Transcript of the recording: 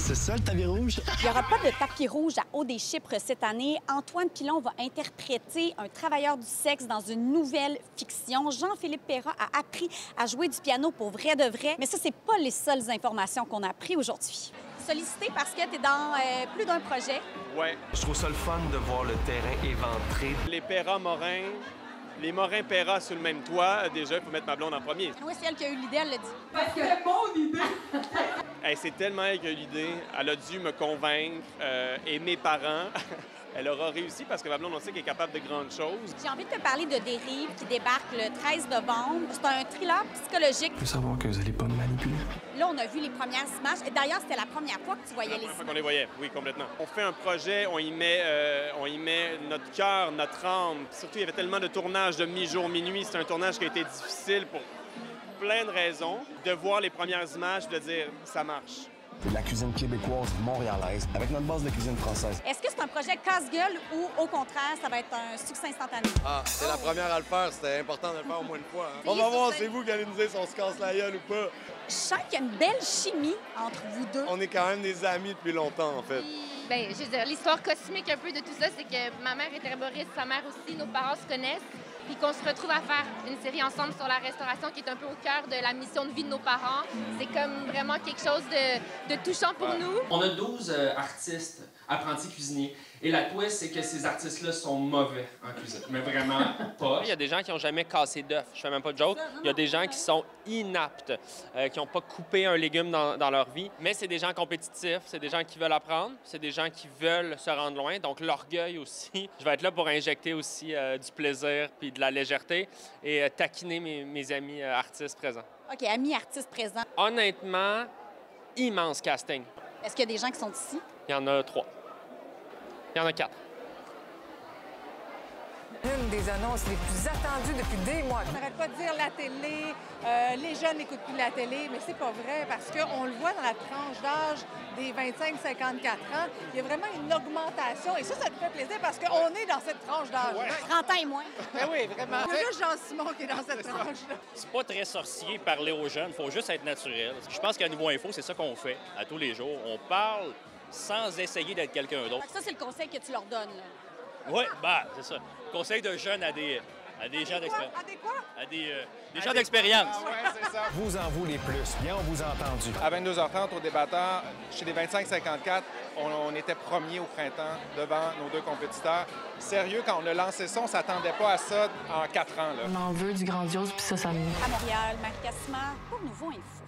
C'est ça, le tapis rouge? Il n'y aura pas de tapis rouge à Haut-des-Chypres cette année. Antoine Pilon va interpréter un travailleur du sexe dans une nouvelle fiction. Jean-Philippe Perra a appris à jouer du piano pour vrai de vrai. Mais ça, c'est pas les seules informations qu'on a apprises aujourd'hui. Sollicité parce que tu es dans plus d'un projet. Ouais. Je trouve ça le fun de voir le terrain éventré. Les Perra-Morin, les Morin-Perra sur le même toit, déjà, il faut mettre ma blonde en premier. Oui, c'est elle qui a eu l'idée, elle l'a dit. C'est mon idée! Hey, c'est tellement elle qui a eu l'idée. Elle a dû me convaincre et mes parents. Elle aura réussi parce que ma blonde, on sait qu'elle est capable de grandes choses. J'ai envie de te parler de Dérive qui débarque le 13 novembre. C'est un thriller psychologique. Je veux savoir que vous allez pas me manipuler. Là, on a vu les premières images. Et d'ailleurs, c'était la première fois que tu voyais La les première fois images. qu'on les voyait, oui, complètement. On fait un projet, on y met notre cœur, notre âme. Puis surtout, il y avait tellement de tournages de mi-jour, minuit. C'est un tournage qui a été difficile pour plein de raisons. De voir les premières images, de dire « ça marche ». C'est de la cuisine québécoise montréalaise avec notre base de cuisine française. Est-ce que c'est un projet casse-gueule ou, au contraire, ça va être un succès instantané? Ah, c'est la première à le faire. C'était important de le faire au moins une fois. Hein. On va voir, c'est vous qui allez nous dire si on se casse la gueule ou pas. Je sens qu'il y a une belle chimie entre vous deux. On est quand même des amis depuis longtemps, en fait. Bien, je veux dire, l'histoire cosmique un peu de tout ça, c'est que ma mère est herboriste, sa mère aussi, nos parents se connaissent, puis qu'on se retrouve à faire une série ensemble sur la restauration qui est un peu au cœur de la mission de vie de nos parents. C'est comme vraiment quelque chose de touchant pour nous. On a 12 artistes, apprentis cuisiniers. Et la twist, c'est que ces artistes-là sont mauvais en cuisine. Mais vraiment pas. Il y a des gens qui n'ont jamais cassé d'œuf. Je fais même pas de joke. Il y a des gens qui sont inaptes, qui n'ont pas coupé un légume dans leur vie. Mais c'est des gens compétitifs, c'est des gens qui veulent apprendre, c'est des gens qui veulent se rendre loin. Donc l'orgueil aussi. Je vais être là pour injecter aussi du plaisir puis de la légèreté et taquiner mes amis artistes présents. OK, amis artistes présents. Honnêtement, immense casting. Est-ce qu'il y a des gens qui sont ici? Il y en a 3. Il y en a 4. Une des annonces les plus attendues depuis des mois. On n'arrête pas de dire la télé, les jeunes n'écoutent plus la télé, mais c'est pas vrai parce qu'on le voit dans la tranche d'âge des 25-54 ans. Il y a vraiment une augmentation et ça te fait plaisir parce qu'on est dans cette tranche d'âge. Ouais. 30 ans et moins. Ben oui, vraiment. C'est juste Jean-Simon qui est dans cette tranche-là. C'est pas très sorcier parler aux jeunes, il faut juste être naturel. Je pense qu'à Niveau Info, c'est ça qu'on fait à tous les jours. On parle sans essayer d'être quelqu'un d'autre. Ça, c'est le conseil que tu leur donnes, là. Oui, bah, c'est ça. Conseil de jeunes à des gens d'expérience. À des quoi? À des gens d'expérience. Ah ouais, c'est ça. Vous en voulez plus. Bien, on vous a entendu. À 22h30, au débattant, chez les 25-54, on était premiers au printemps devant nos deux compétiteurs. Sérieux, quand on a lancé ça, on s'attendait pas à ça en 4 ans. Là. On en veut du grandiose, puis ça nous... À Montréal, Marie Cassima, pour Nouveau Info.